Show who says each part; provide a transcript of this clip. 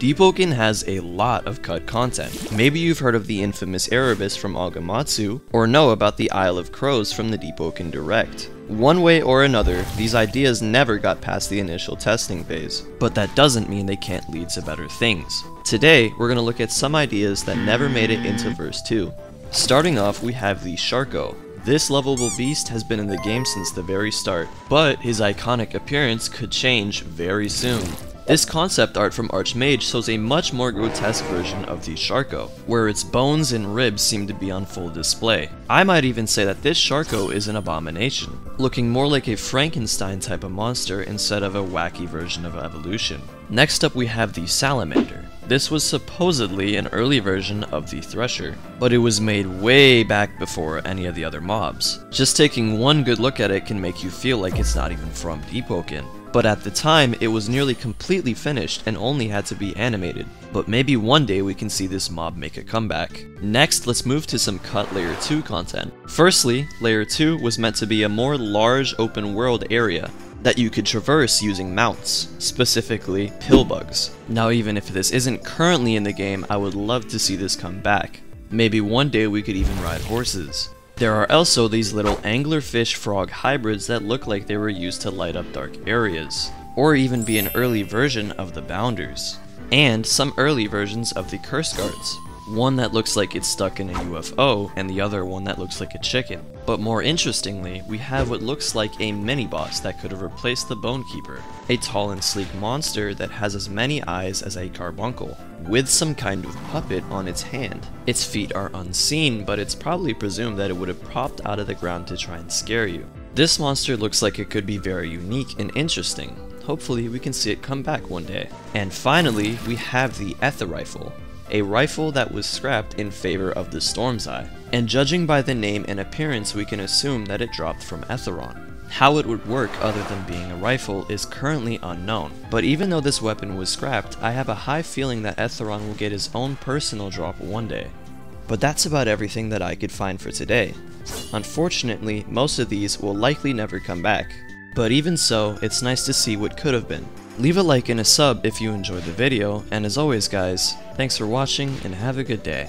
Speaker 1: Deepwoken has a lot of cut content. Maybe you've heard of the infamous Erebus from Agamatsu, or know about the Isle of Crows from the Deepwoken Direct. One way or another, these ideas never got past the initial testing phase, but that doesn't mean they can't lead to better things. Today, we're going to look at some ideas that never made it into verse 2. Starting off, we have the Sharko. This lovable beast has been in the game since the very start, but his iconic appearance could change very soon. This concept art from Archmage shows a much more grotesque version of the Sharko, where its bones and ribs seem to be on full display. I might even say that this Sharko is an abomination, looking more like a Frankenstein type of monster instead of a wacky version of evolution. Next up we have the Salamander. This was supposedly an early version of the Thresher, but it was made way back before any of the other mobs. Just taking one good look at it can make you feel like it's not even from Deepwoken. But at the time, it was nearly completely finished and only had to be animated. But maybe one day we can see this mob make a comeback. Next, let's move to some cut Layer 2 content. Firstly, Layer 2 was meant to be a more large open world area that you could traverse using mounts, specifically pillbugs. Now even if this isn't currently in the game, I would love to see this come back. Maybe one day we could even ride horses. There are also these little anglerfish frog hybrids that look like they were used to light up dark areas, or even be an early version of the Bounders, and some early versions of the Curse Guards. One that looks like it's stuck in a UFO, and the other one that looks like a chicken. But more interestingly, we have what looks like a mini-boss that could have replaced the Bonekeeper, a tall and sleek monster that has as many eyes as a carbuncle, with some kind of puppet on its hand. Its feet are unseen, but it's probably presumed that it would have popped out of the ground to try and scare you. This monster looks like it could be very unique and interesting. Hopefully we can see it come back one day. And finally, we have the Eth Rifle, a rifle that was scrapped in favor of the Storm's Eye. And judging by the name and appearance, we can assume that it dropped from Etheron. How it would work other than being a rifle is currently unknown, but even though this weapon was scrapped, I have a high feeling that Etheron will get his own personal drop one day. But that's about everything that I could find for today. Unfortunately, most of these will likely never come back, but even so, it's nice to see what could have been. Leave a like and a sub if you enjoyed the video, and as always guys, thanks for watching and have a good day.